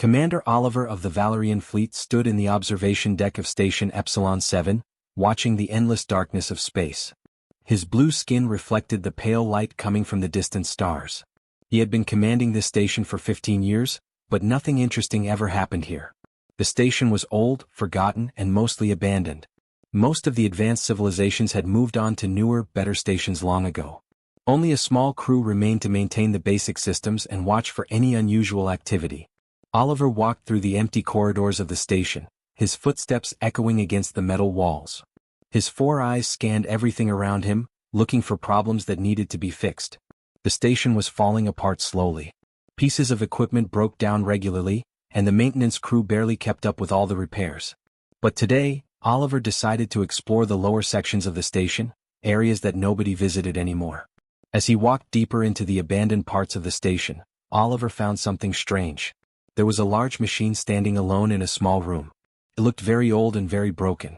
Commander Oliver of the Valerian fleet stood in the observation deck of Station Epsilon 7, watching the endless darkness of space. His blue skin reflected the pale light coming from the distant stars. He had been commanding this station for 15 years, but nothing interesting ever happened here. The station was old, forgotten, and mostly abandoned. Most of the advanced civilizations had moved on to newer, better stations long ago. Only a small crew remained to maintain the basic systems and watch for any unusual activity. Oliver walked through the empty corridors of the station, his footsteps echoing against the metal walls. His 4 eyes scanned everything around him, looking for problems that needed to be fixed. The station was falling apart slowly. Pieces of equipment broke down regularly, and the maintenance crew barely kept up with all the repairs. But today, Oliver decided to explore the lower sections of the station, areas that nobody visited anymore. As he walked deeper into the abandoned parts of the station, Oliver found something strange. There was a large machine standing alone in a small room. It looked very old and very broken.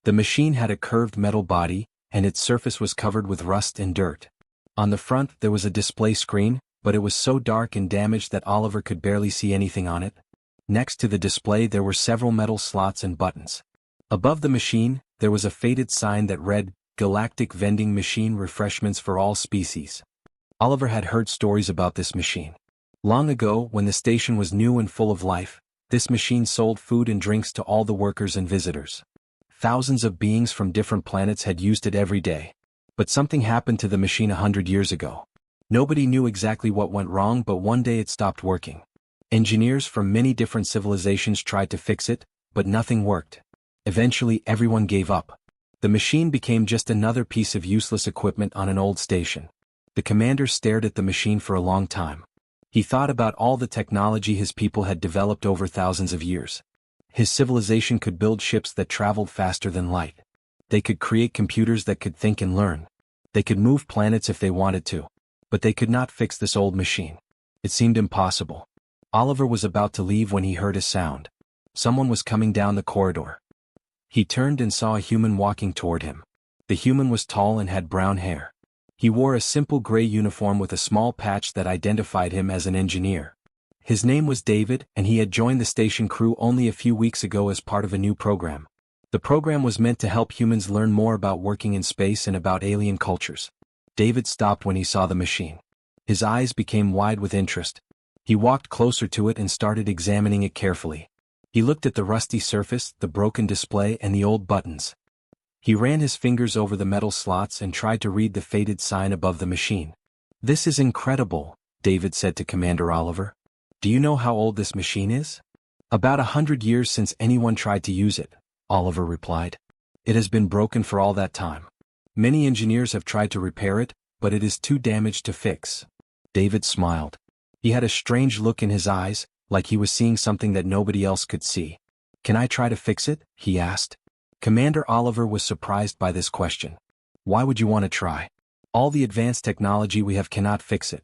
The machine had a curved metal body, and its surface was covered with rust and dirt. On the front there was a display screen, but it was so dark and damaged that Oliver could barely see anything on it. Next to the display there were several metal slots and buttons. Above the machine, there was a faded sign that read, "Galactic Vending Machine Refreshments for All Species." Oliver had heard stories about this machine. Long ago, when the station was new and full of life, this machine sold food and drinks to all the workers and visitors. Thousands of beings from different planets had used it every day. But something happened to the machine 100 years ago. Nobody knew exactly what went wrong, but one day it stopped working. Engineers from many different civilizations tried to fix it, but nothing worked. Eventually, everyone gave up. The machine became just another piece of useless equipment on an old station. The commander stared at the machine for a long time. He thought about all the technology his people had developed over thousands of years. His civilization could build ships that traveled faster than light. They could create computers that could think and learn. They could move planets if they wanted to. But they could not fix this old machine. It seemed impossible. Oliver was about to leave when he heard a sound. Someone was coming down the corridor. He turned and saw a human walking toward him. The human was tall and had brown hair. He wore a simple gray uniform with a small patch that identified him as an engineer. His name was David, and he had joined the station crew only a few weeks ago as part of a new program. The program was meant to help humans learn more about working in space and about alien cultures. David stopped when he saw the machine. His eyes became wide with interest. He walked closer to it and started examining it carefully. He looked at the rusty surface, the broken display, and the old buttons. He ran his fingers over the metal slots and tried to read the faded sign above the machine. "This is incredible," David said to Commander Oliver. "Do you know how old this machine is?" "About 100 years since anyone tried to use it," Oliver replied. "It has been broken for all that time. Many engineers have tried to repair it, but it is too damaged to fix." David smiled. He had a strange look in his eyes, like he was seeing something that nobody else could see. "Can I try to fix it?" he asked. Commander Oliver was surprised by this question. "Why would you want to try? All the advanced technology we have cannot fix it.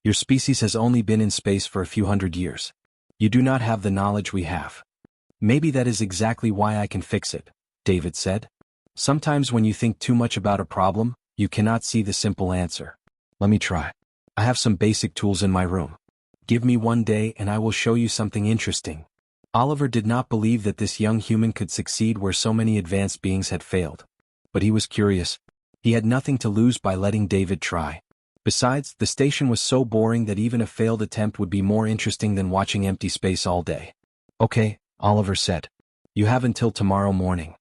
Your species has only been in space for a few hundred years. You do not have the knowledge we have." "Maybe that is exactly why I can fix it," David said. "Sometimes when you think too much about a problem, you cannot see the simple answer. Let me try. I have some basic tools in my room. Give me one day and I will show you something interesting." Oliver did not believe that this young human could succeed where so many advanced beings had failed. But he was curious. He had nothing to lose by letting David try. Besides, the station was so boring that even a failed attempt would be more interesting than watching empty space all day. "Okay," Oliver said. "You have until tomorrow morning.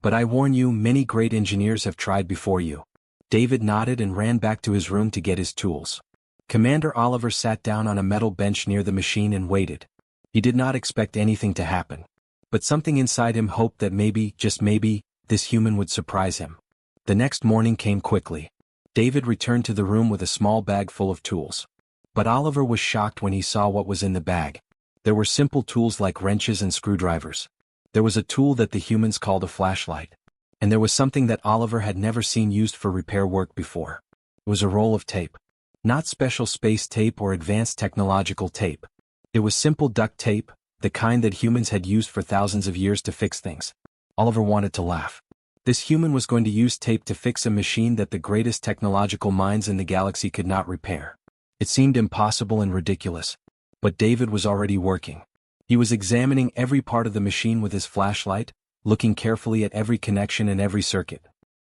But I warn you, many great engineers have tried before you." David nodded and ran back to his room to get his tools. Commander Oliver sat down on a metal bench near the machine and waited. He did not expect anything to happen. But something inside him hoped that maybe, just maybe, this human would surprise him. The next morning came quickly. David returned to the room with a small bag full of tools. But Oliver was shocked when he saw what was in the bag. There were simple tools like wrenches and screwdrivers. There was a tool that the humans called a flashlight. And there was something that Oliver had never seen used for repair work before. It was a roll of tape. Not special space tape or advanced technological tape. It was simple duct tape, the kind that humans had used for thousands of years to fix things. Oliver wanted to laugh. This human was going to use tape to fix a machine that the greatest technological minds in the galaxy could not repair. It seemed impossible and ridiculous. But David was already working. He was examining every part of the machine with his flashlight, looking carefully at every connection and every circuit.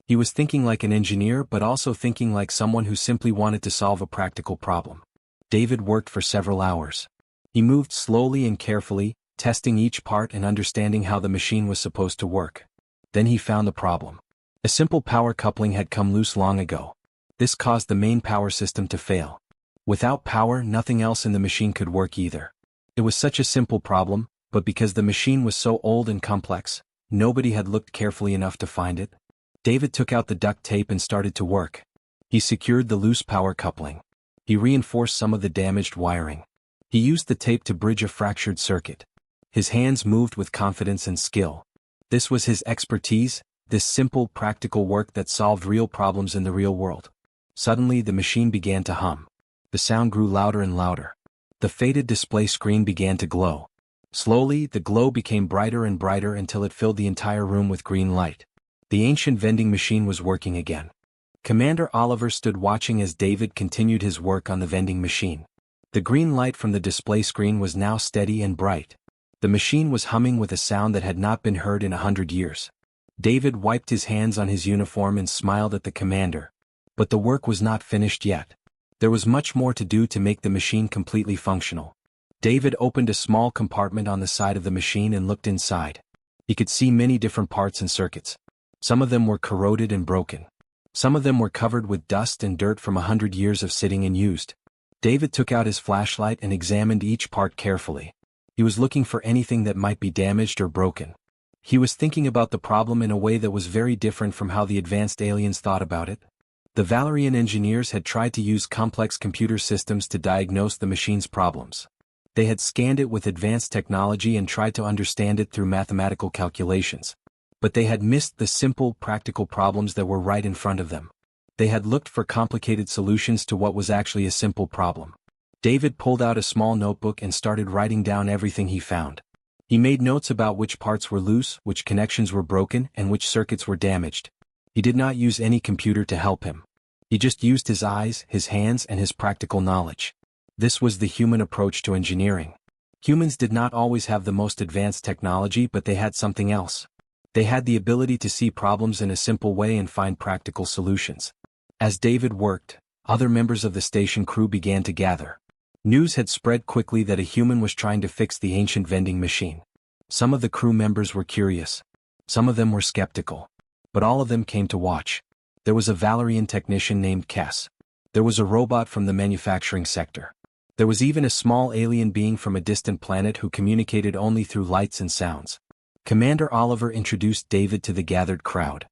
He was thinking like an engineer but also thinking like someone who simply wanted to solve a practical problem. David worked for several hours. He moved slowly and carefully, testing each part and understanding how the machine was supposed to work. Then he found the problem. A simple power coupling had come loose long ago. This caused the main power system to fail. Without power, nothing else in the machine could work either. It was such a simple problem, but because the machine was so old and complex, nobody had looked carefully enough to find it. David took out the duct tape and started to work. He secured the loose power coupling. He reinforced some of the damaged wiring. He used the tape to bridge a fractured circuit. His hands moved with confidence and skill. This was his expertise, this simple, practical work that solved real problems in the real world. Suddenly, the machine began to hum. The sound grew louder and louder. The faded display screen began to glow. Slowly, the glow became brighter and brighter until it filled the entire room with green light. The ancient vending machine was working again. Commander Oliver stood watching as David continued his work on the vending machine. The green light from the display screen was now steady and bright. The machine was humming with a sound that had not been heard in 100 years. David wiped his hands on his uniform and smiled at the commander. But the work was not finished yet. There was much more to do to make the machine completely functional. David opened a small compartment on the side of the machine and looked inside. He could see many different parts and circuits. Some of them were corroded and broken. Some of them were covered with dust and dirt from 100 years of sitting and used. David took out his flashlight and examined each part carefully. He was looking for anything that might be damaged or broken. He was thinking about the problem in a way that was very different from how the advanced aliens thought about it. The Valerian engineers had tried to use complex computer systems to diagnose the machine's problems. They had scanned it with advanced technology and tried to understand it through mathematical calculations. But they had missed the simple, practical problems that were right in front of them. They had looked for complicated solutions to what was actually a simple problem. David pulled out a small notebook and started writing down everything he found. He made notes about which parts were loose, which connections were broken, and which circuits were damaged. He did not use any computer to help him. He just used his eyes, his hands, and his practical knowledge. This was the human approach to engineering. Humans did not always have the most advanced technology, but they had something else. They had the ability to see problems in a simple way and find practical solutions. As David worked, other members of the station crew began to gather. News had spread quickly that a human was trying to fix the ancient vending machine. Some of the crew members were curious. Some of them were skeptical. But all of them came to watch. There was a Valerian technician named Kess. There was a robot from the manufacturing sector. There was even a small alien being from a distant planet who communicated only through lights and sounds. Commander Oliver introduced David to the gathered crowd.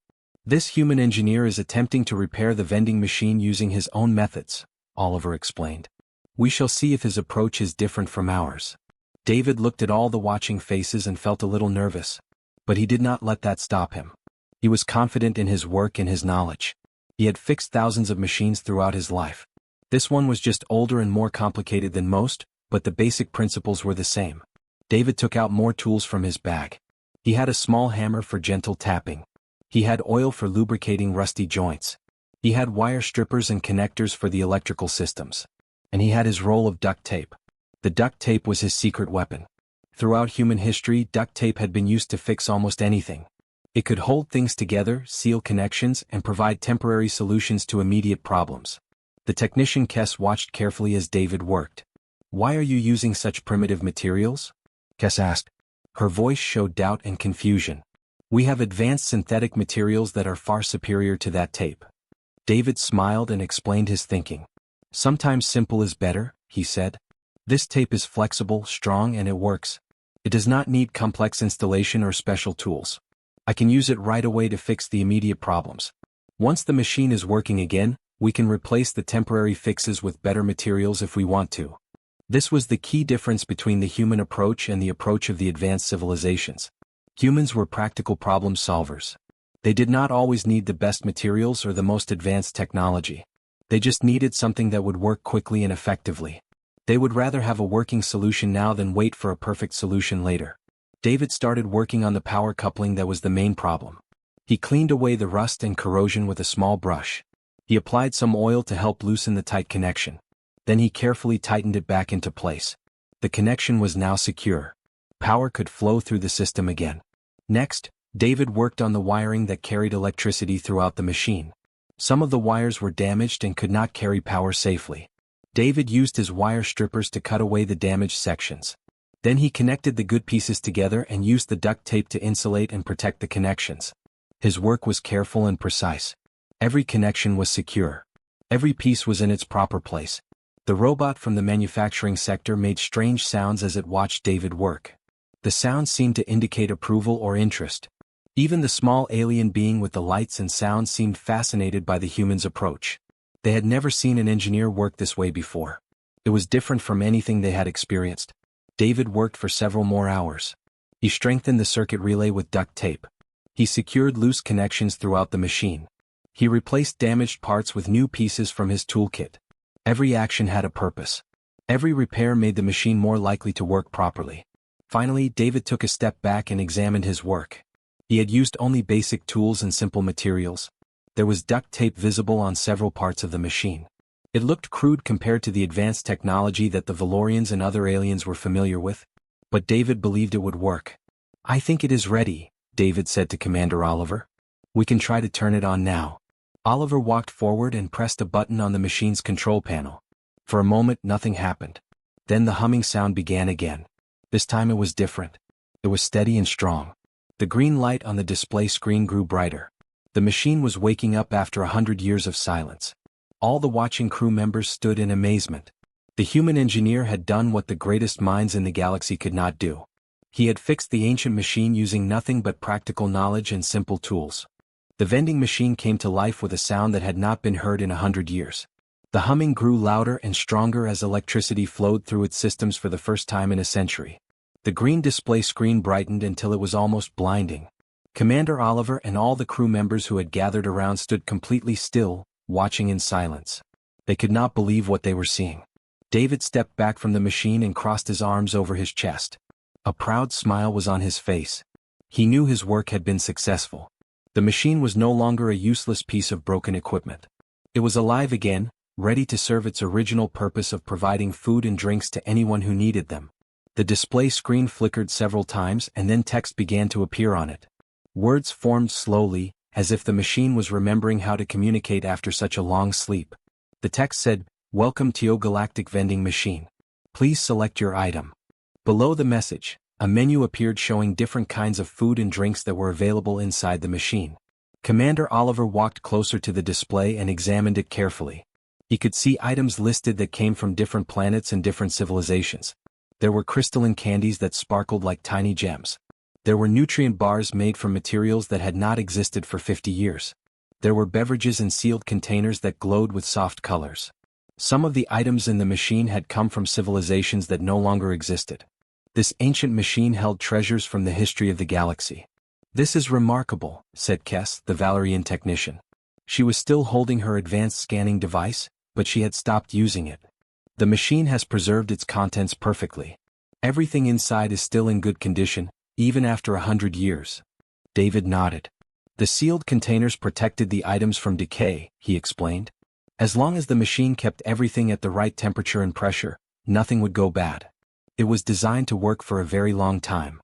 This human engineer is attempting to repair the vending machine using his own methods, Oliver explained. We shall see if his approach is different from ours. David looked at all the watching faces and felt a little nervous. But he did not let that stop him. He was confident in his work and his knowledge. He had fixed thousands of machines throughout his life. This one was just older and more complicated than most, but the basic principles were the same. David took out more tools from his bag. He had a small hammer for gentle tapping. He had oil for lubricating rusty joints. He had wire strippers and connectors for the electrical systems. And he had his roll of duct tape. The duct tape was his secret weapon. Throughout human history, duct tape had been used to fix almost anything. It could hold things together, seal connections, and provide temporary solutions to immediate problems. The technician Kess watched carefully as David worked. "Why are you using such primitive materials?" Kess asked. Her voice showed doubt and confusion. "We have advanced synthetic materials that are far superior to that tape." David smiled and explained his thinking. "Sometimes simple is better," he said. "This tape is flexible, strong, and it works. It does not need complex installation or special tools. I can use it right away to fix the immediate problems. Once the machine is working again, we can replace the temporary fixes with better materials if we want to." This was the key difference between the human approach and the approach of the advanced civilizations. Humans were practical problem solvers. They did not always need the best materials or the most advanced technology. They just needed something that would work quickly and effectively. They would rather have a working solution now than wait for a perfect solution later. David started working on the power coupling that was the main problem. He cleaned away the rust and corrosion with a small brush. He applied some oil to help loosen the tight connection. Then he carefully tightened it back into place. The connection was now secure. Power could flow through the system again. Next, David worked on the wiring that carried electricity throughout the machine. Some of the wires were damaged and could not carry power safely. David used his wire strippers to cut away the damaged sections. Then he connected the good pieces together and used the duct tape to insulate and protect the connections. His work was careful and precise. Every connection was secure. Every piece was in its proper place. The robot from the manufacturing sector made strange sounds as it watched David work. The sounds seemed to indicate approval or interest. Even the small alien being with the lights and sounds seemed fascinated by the human's approach. They had never seen an engineer work this way before. It was different from anything they had experienced. David worked for several more hours. He strengthened the circuit relay with duct tape. He secured loose connections throughout the machine. He replaced damaged parts with new pieces from his toolkit. Every action had a purpose. Every repair made the machine more likely to work properly. Finally, David took a step back and examined his work. He had used only basic tools and simple materials. There was duct tape visible on several parts of the machine. It looked crude compared to the advanced technology that the Valorians and other aliens were familiar with. But David believed it would work. "I think it is ready," David said to Commander Oliver. "We can try to turn it on now." Oliver walked forward and pressed a button on the machine's control panel. For a moment nothing happened. Then the humming sound began again. This time it was different. It was steady and strong. The green light on the display screen grew brighter. The machine was waking up after 100 years of silence. All the watching crew members stood in amazement. The human engineer had done what the greatest minds in the galaxy could not do. He had fixed the ancient machine using nothing but practical knowledge and simple tools. The vending machine came to life with a sound that had not been heard in 100 years. The humming grew louder and stronger as electricity flowed through its systems for the first time in a century. The green display screen brightened until it was almost blinding. Commander Oliver and all the crew members who had gathered around stood completely still, watching in silence. They could not believe what they were seeing. David stepped back from the machine and crossed his arms over his chest. A proud smile was on his face. He knew his work had been successful. The machine was no longer a useless piece of broken equipment. It was alive again, ready to serve its original purpose of providing food and drinks to anyone who needed them. The display screen flickered several times and then text began to appear on it. Words formed slowly, as if the machine was remembering how to communicate after such a long sleep. The text said, "Welcome to your Galactic vending machine. Please select your item." Below the message, a menu appeared showing different kinds of food and drinks that were available inside the machine. Commander Oliver walked closer to the display and examined it carefully. He could see items listed that came from different planets and different civilizations. There were crystalline candies that sparkled like tiny gems. There were nutrient bars made from materials that had not existed for 50 years. There were beverages in sealed containers that glowed with soft colors. Some of the items in the machine had come from civilizations that no longer existed. This ancient machine held treasures from the history of the galaxy. "This is remarkable," said Kess, the Valorian technician. She was still holding her advanced scanning device, but she had stopped using it. "The machine has preserved its contents perfectly. Everything inside is still in good condition, even after 100 years. David nodded. "The sealed containers protected the items from decay," he explained. "As long as the machine kept everything at the right temperature and pressure, nothing would go bad. It was designed to work for a very long time."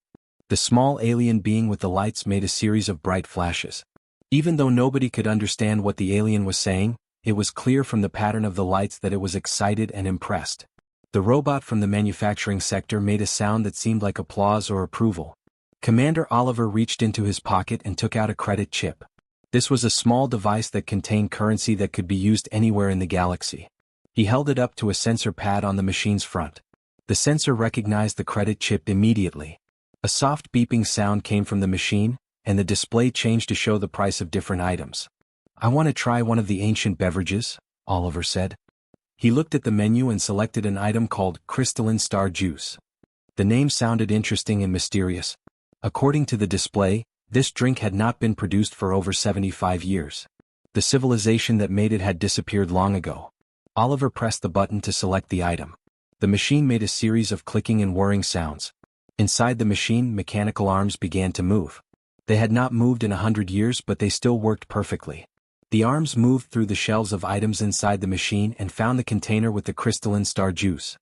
The small alien being with the lights made a series of bright flashes. Even though nobody could understand what the alien was saying, it was clear from the pattern of the lights that it was excited and impressed. The robot from the manufacturing sector made a sound that seemed like applause or approval. Commander Oliver reached into his pocket and took out a credit chip. This was a small device that contained currency that could be used anywhere in the galaxy. He held it up to a sensor pad on the machine's front. The sensor recognized the credit chip immediately. A soft beeping sound came from the machine, and the display changed to show the price of different items. "I want to try one of the ancient beverages," Oliver said. He looked at the menu and selected an item called Crystalline Star Juice. The name sounded interesting and mysterious. According to the display, this drink had not been produced for over 75 years. The civilization that made it had disappeared long ago. Oliver pressed the button to select the item. The machine made a series of clicking and whirring sounds. Inside the machine, mechanical arms began to move. They had not moved in 100 years, but they still worked perfectly. The arms moved through the shelves of items inside the machine and found the container with the crystalline star juice.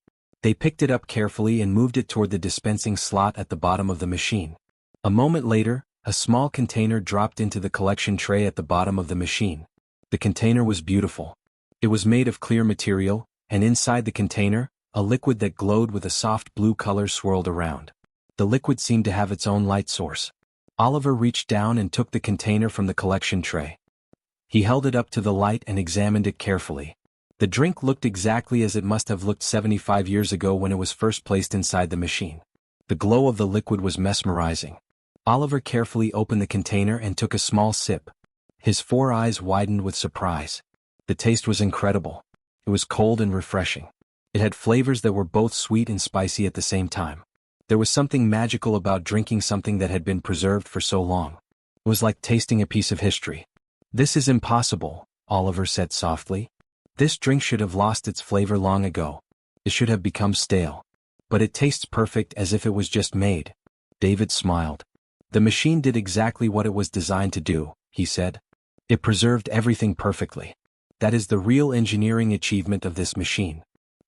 They picked it up carefully and moved it toward the dispensing slot at the bottom of the machine. A moment later, a small container dropped into the collection tray at the bottom of the machine. The container was beautiful. It was made of clear material, and inside the container, a liquid that glowed with a soft blue color swirled around. The liquid seemed to have its own light source. Oliver reached down and took the container from the collection tray. He held it up to the light and examined it carefully. The drink looked exactly as it must have looked 75 years ago when it was first placed inside the machine. The glow of the liquid was mesmerizing. Oliver carefully opened the container and took a small sip. His 4 eyes widened with surprise. The taste was incredible. It was cold and refreshing. It had flavors that were both sweet and spicy at the same time. There was something magical about drinking something that had been preserved for so long. It was like tasting a piece of history. "This is impossible," Oliver said softly. "This drink should have lost its flavor long ago. It should have become stale. But it tastes perfect as if it was just made." David smiled. "The machine did exactly what it was designed to do," he said. "It preserved everything perfectly. That is the real engineering achievement of this machine.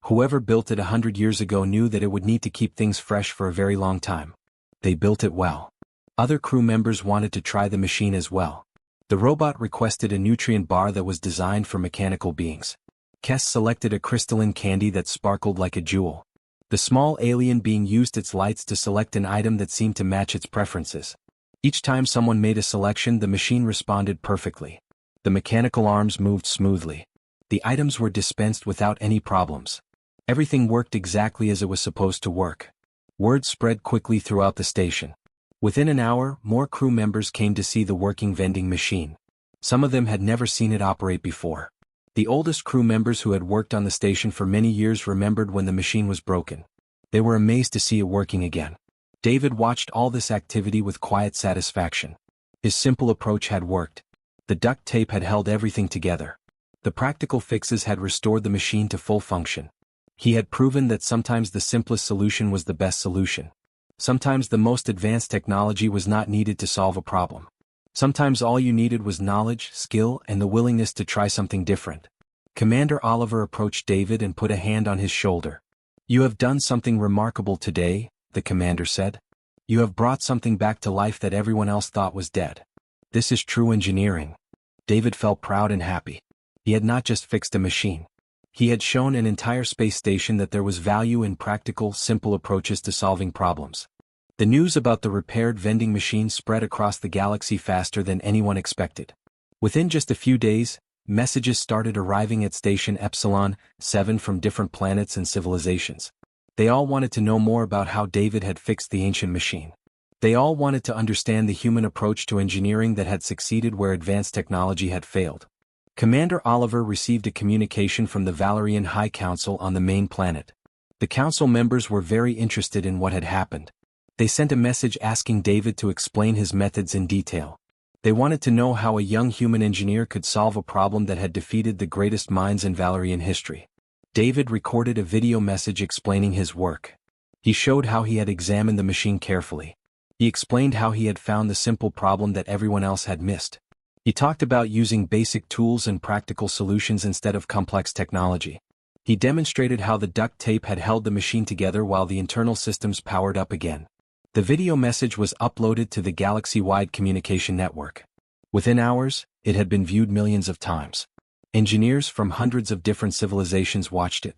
Whoever built it 100 years ago knew that it would need to keep things fresh for a very long time. They built it well." Other crew members wanted to try the machine as well. The robot requested a nutrient bar that was designed for mechanical beings. Kes selected a crystalline candy that sparkled like a jewel. The small alien being used its lights to select an item that seemed to match its preferences. Each time someone made a selection, the machine responded perfectly. The mechanical arms moved smoothly. The items were dispensed without any problems. Everything worked exactly as it was supposed to work. Word spread quickly throughout the station. Within an hour, more crew members came to see the working vending machine. Some of them had never seen it operate before. The oldest crew members who had worked on the station for many years remembered when the machine was broken. They were amazed to see it working again. David watched all this activity with quiet satisfaction. His simple approach had worked. The duct tape had held everything together. The practical fixes had restored the machine to full function. He had proven that sometimes the simplest solution was the best solution. Sometimes the most advanced technology was not needed to solve a problem. Sometimes all you needed was knowledge, skill, and the willingness to try something different. Commander Oliver approached David and put a hand on his shoulder. "You have done something remarkable today," the commander said. "You have brought something back to life that everyone else thought was dead. This is true engineering." David felt proud and happy. He had not just fixed a machine. He had shown an entire space station that there was value in practical, simple approaches to solving problems. The news about the repaired vending machine spread across the galaxy faster than anyone expected. Within just a few days, messages started arriving at Station Epsilon 7 from different planets and civilizations. They all wanted to know more about how David had fixed the ancient machine. They all wanted to understand the human approach to engineering that had succeeded where advanced technology had failed. Commander Oliver received a communication from the Valerian High Council on the main planet. The council members were very interested in what had happened. They sent a message asking David to explain his methods in detail. They wanted to know how a young human engineer could solve a problem that had defeated the greatest minds in Valerian history. David recorded a video message explaining his work. He showed how he had examined the machine carefully. He explained how he had found the simple problem that everyone else had missed. He talked about using basic tools and practical solutions instead of complex technology. He demonstrated how the duct tape had held the machine together while the internal systems powered up again. The video message was uploaded to the galaxy-wide communication network. Within hours, it had been viewed millions of times. Engineers from hundreds of different civilizations watched it.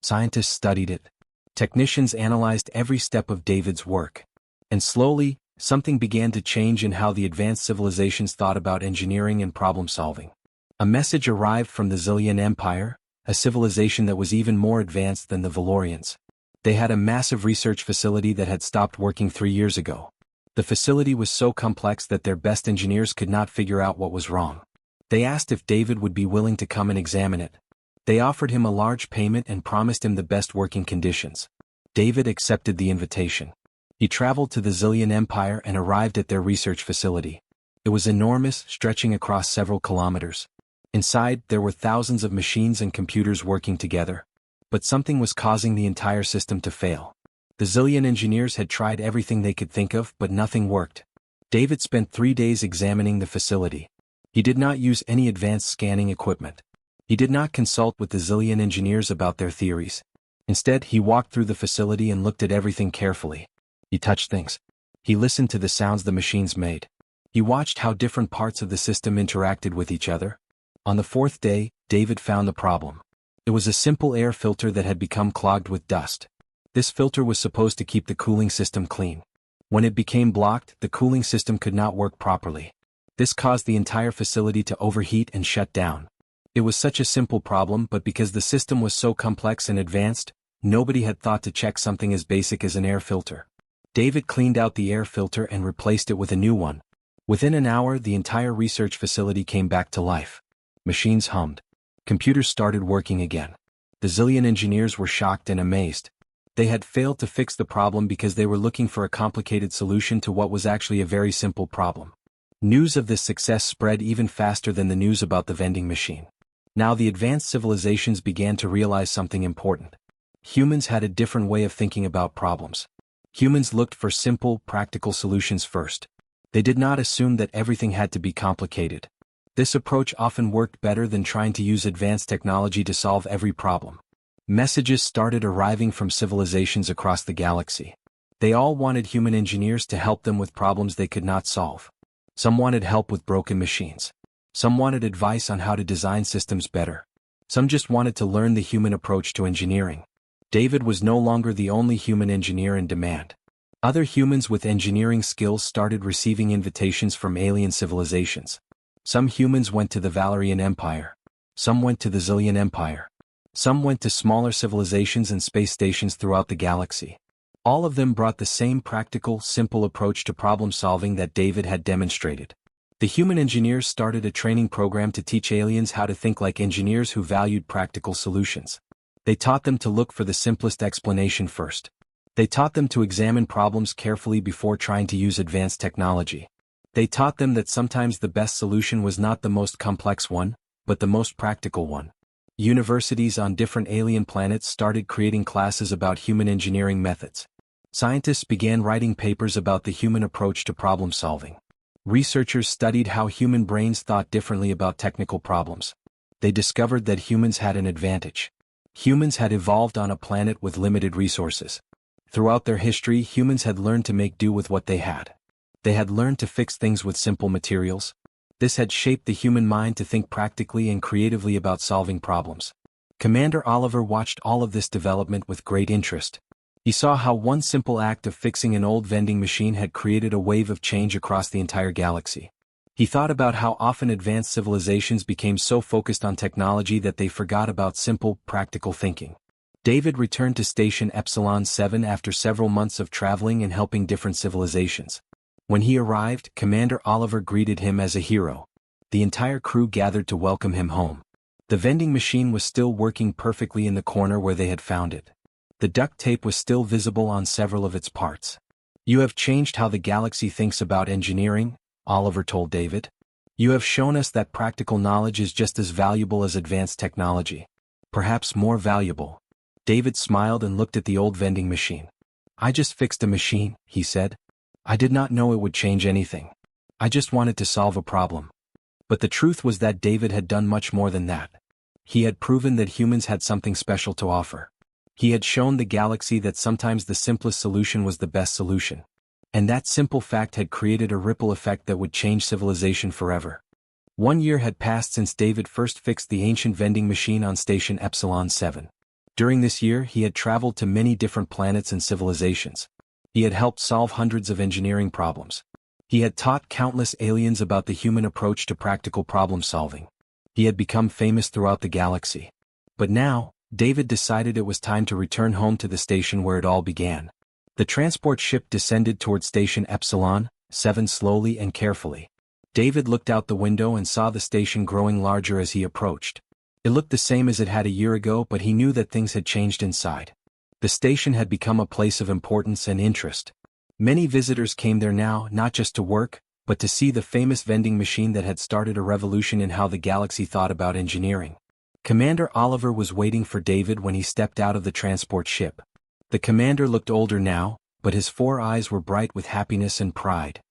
Scientists studied it. Technicians analyzed every step of David's work. And slowly, something began to change in how the advanced civilizations thought about engineering and problem-solving. A message arrived from the Zillion Empire, a civilization that was even more advanced than the Valorians. They had a massive research facility that had stopped working 3 years ago. The facility was so complex that their best engineers could not figure out what was wrong. They asked if David would be willing to come and examine it. They offered him a large payment and promised him the best working conditions. David accepted the invitation. He traveled to the Zillion Empire and arrived at their research facility. It was enormous, stretching across several kilometers. Inside, there were thousands of machines and computers working together. But something was causing the entire system to fail. The Zillion engineers had tried everything they could think of, but nothing worked. David spent 3 days examining the facility. He did not use any advanced scanning equipment. He did not consult with the Zillion engineers about their theories. Instead, he walked through the facility and looked at everything carefully. He touched things. He listened to the sounds the machines made. He watched how different parts of the system interacted with each other. On the fourth day, David found the problem. It was a simple air filter that had become clogged with dust. This filter was supposed to keep the cooling system clean. When it became blocked, the cooling system could not work properly. This caused the entire facility to overheat and shut down. It was such a simple problem, but because the system was so complex and advanced, nobody had thought to check something as basic as an air filter. David cleaned out the air filter and replaced it with a new one. Within an hour, the entire research facility came back to life. Machines hummed. Computers started working again. The zillion engineers were shocked and amazed. They had failed to fix the problem because they were looking for a complicated solution to what was actually a very simple problem. News of this success spread even faster than the news about the vending machine. Now the advanced civilizations began to realize something important. Humans had a different way of thinking about problems. Humans looked for simple, practical solutions first. They did not assume that everything had to be complicated. This approach often worked better than trying to use advanced technology to solve every problem. Messages started arriving from civilizations across the galaxy. They all wanted human engineers to help them with problems they could not solve. Some wanted help with broken machines. Some wanted advice on how to design systems better. Some just wanted to learn the human approach to engineering. David was no longer the only human engineer in demand. Other humans with engineering skills started receiving invitations from alien civilizations. Some humans went to the Valerian Empire. Some went to the Zillion Empire. Some went to smaller civilizations and space stations throughout the galaxy. All of them brought the same practical, simple approach to problem solving that David had demonstrated. The human engineers started a training program to teach aliens how to think like engineers who valued practical solutions. They taught them to look for the simplest explanation first. They taught them to examine problems carefully before trying to use advanced technology. They taught them that sometimes the best solution was not the most complex one, but the most practical one. Universities on different alien planets started creating classes about human engineering methods. Scientists began writing papers about the human approach to problem solving. Researchers studied how human brains thought differently about technical problems. They discovered that humans had an advantage. Humans had evolved on a planet with limited resources. Throughout their history, humans had learned to make do with what they had. They had learned to fix things with simple materials. This had shaped the human mind to think practically and creatively about solving problems. Commander Oliver watched all of this development with great interest. He saw how one simple act of fixing an old vending machine had created a wave of change across the entire galaxy. He thought about how often advanced civilizations became so focused on technology that they forgot about simple, practical thinking. David returned to Station Epsilon 7 after several months of traveling and helping different civilizations. When he arrived, Commander Oliver greeted him as a hero. The entire crew gathered to welcome him home. The vending machine was still working perfectly in the corner where they had found it. The duct tape was still visible on several of its parts. "You have changed how the galaxy thinks about engineering," Oliver told David. "You have shown us that practical knowledge is just as valuable as advanced technology. Perhaps more valuable." David smiled and looked at the old vending machine. "I just fixed a machine," he said. "I did not know it would change anything. I just wanted to solve a problem." But the truth was that David had done much more than that. He had proven that humans had something special to offer. He had shown the galaxy that sometimes the simplest solution was the best solution. And that simple fact had created a ripple effect that would change civilization forever. 1 year had passed since David first fixed the ancient vending machine on Station Epsilon 7. During this year, he had traveled to many different planets and civilizations. He had helped solve hundreds of engineering problems. He had taught countless aliens about the human approach to practical problem solving. He had become famous throughout the galaxy. But now, David decided it was time to return home to the station where it all began. The transport ship descended toward Station Epsilon 7 slowly and carefully. David looked out the window and saw the station growing larger as he approached. It looked the same as it had a year ago, but he knew that things had changed inside. The station had become a place of importance and interest. Many visitors came there now, not just to work, but to see the famous vending machine that had started a revolution in how the galaxy thought about engineering. Commander Oliver was waiting for David when he stepped out of the transport ship. The commander looked older now, but his 4 eyes were bright with happiness and pride.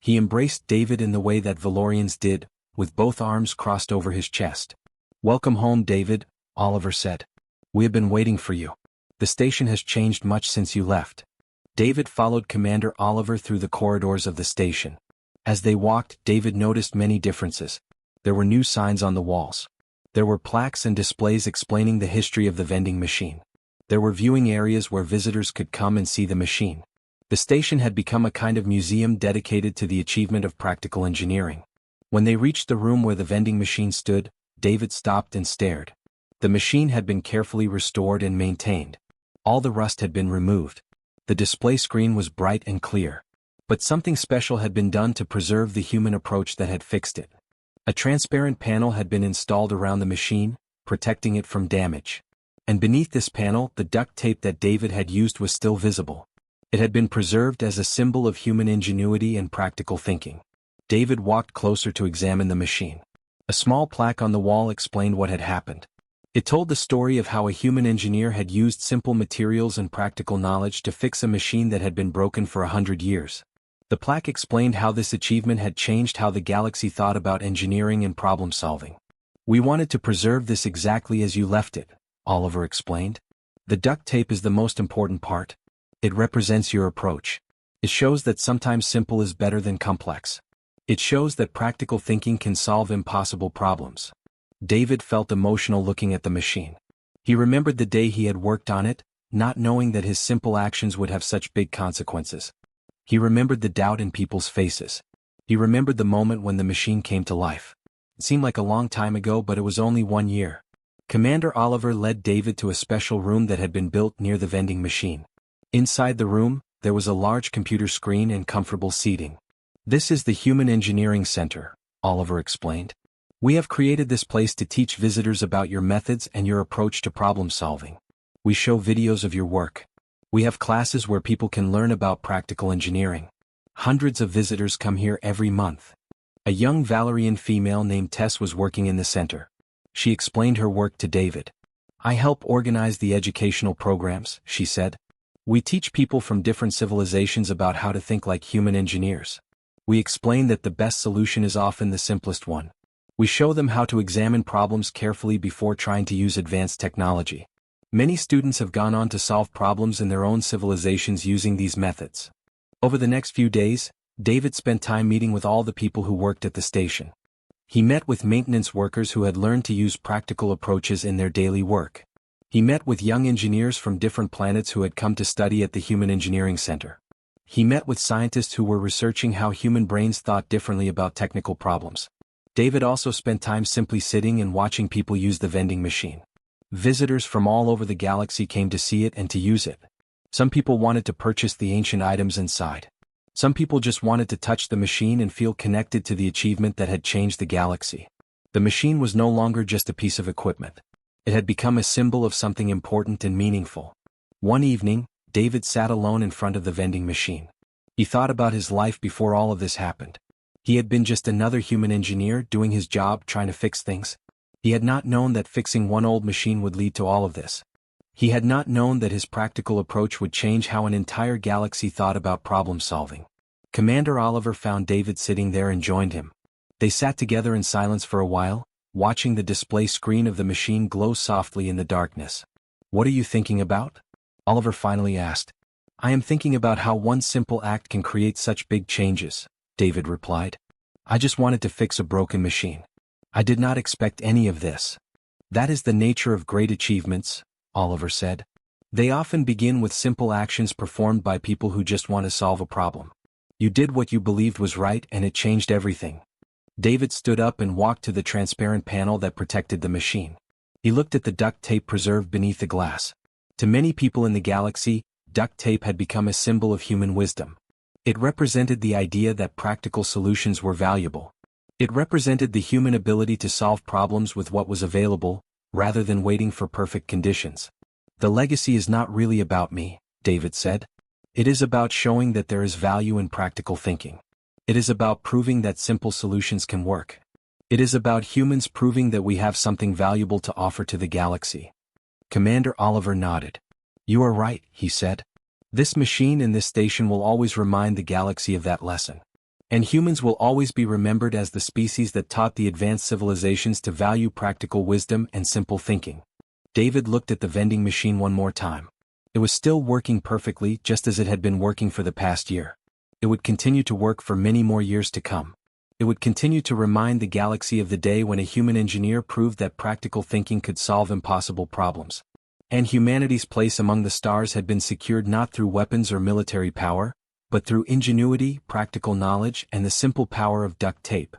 He embraced David in the way that Valorians did, with both arms crossed over his chest. "Welcome home, David," Oliver said. "We have been waiting for you." The station has changed much since you left. David followed Commander Oliver through the corridors of the station. As they walked, David noticed many differences. There were new signs on the walls. There were plaques and displays explaining the history of the vending machine. There were viewing areas where visitors could come and see the machine. The station had become a kind of museum dedicated to the achievement of practical engineering. When they reached the room where the vending machine stood, David stopped and stared. The machine had been carefully restored and maintained. All the rust had been removed. The display screen was bright and clear. But something special had been done to preserve the human approach that had fixed it. A transparent panel had been installed around the machine, protecting it from damage. And beneath this panel, the duct tape that David had used was still visible. It had been preserved as a symbol of human ingenuity and practical thinking. David walked closer to examine the machine. A small plaque on the wall explained what had happened. It told the story of how a human engineer had used simple materials and practical knowledge to fix a machine that had been broken for 100 years. The plaque explained how this achievement had changed how the galaxy thought about engineering and problem-solving. "We wanted to preserve this exactly as you left it," Oliver explained. "The duct tape is the most important part. It represents your approach. It shows that sometimes simple is better than complex. It shows that practical thinking can solve impossible problems." David felt emotional looking at the machine. He remembered the day he had worked on it, not knowing that his simple actions would have such big consequences. He remembered the doubt in people's faces. He remembered the moment when the machine came to life. It seemed like a long time ago, but it was only 1 year. Commander Oliver led David to a special room that had been built near the vending machine. Inside the room, there was a large computer screen and comfortable seating. "This is the Human Engineering Center," Oliver explained. "We have created this place to teach visitors about your methods and your approach to problem solving. We show videos of your work. We have classes where people can learn about practical engineering. Hundreds of visitors come here every month." A young Valerian female named Tess was working in the center. She explained her work to David. "I help organize the educational programs," she said. "We teach people from different civilizations about how to think like human engineers. We explain that the best solution is often the simplest one. We show them how to examine problems carefully before trying to use advanced technology. Many students have gone on to solve problems in their own civilizations using these methods." Over the next few days, David spent time meeting with all the people who worked at the station. He met with maintenance workers who had learned to use practical approaches in their daily work. He met with young engineers from different planets who had come to study at the Human Engineering Center. He met with scientists who were researching how human brains thought differently about technical problems. David also spent time simply sitting and watching people use the vending machine. Visitors from all over the galaxy came to see it and to use it. Some people wanted to purchase the ancient items inside. Some people just wanted to touch the machine and feel connected to the achievement that had changed the galaxy. The machine was no longer just a piece of equipment. It had become a symbol of something important and meaningful. One evening, David sat alone in front of the vending machine. He thought about his life before all of this happened. He had been just another human engineer doing his job trying to fix things. He had not known that fixing one old machine would lead to all of this. He had not known that his practical approach would change how an entire galaxy thought about problem solving. Commander Oliver found David sitting there and joined him. They sat together in silence for a while, watching the display screen of the machine glow softly in the darkness. "What are you thinking about?" Oliver finally asked. "I am thinking about how one simple act can create such big changes," David replied. "I just wanted to fix a broken machine. I did not expect any of this." "That is the nature of great achievements," Oliver said. "They often begin with simple actions performed by people who just want to solve a problem. You did what you believed was right and it changed everything." David stood up and walked to the transparent panel that protected the machine. He looked at the duct tape preserved beneath the glass. To many people in the galaxy, duct tape had become a symbol of human wisdom. It represented the idea that practical solutions were valuable. It represented the human ability to solve problems with what was available, rather than waiting for perfect conditions. "The legacy is not really about me," David said. "It is about showing that there is value in practical thinking. It is about proving that simple solutions can work. It is about humans proving that we have something valuable to offer to the galaxy." Commander Oliver nodded. "You are right," he said. "This machine and this station will always remind the galaxy of that lesson. And humans will always be remembered as the species that taught the advanced civilizations to value practical wisdom and simple thinking." David looked at the vending machine one more time. It was still working perfectly, just as it had been working for the past year. It would continue to work for many more years to come. It would continue to remind the galaxy of the day when a human engineer proved that practical thinking could solve impossible problems. And humanity's place among the stars had been secured not through weapons or military power, but through ingenuity, practical knowledge, and the simple power of duct tape.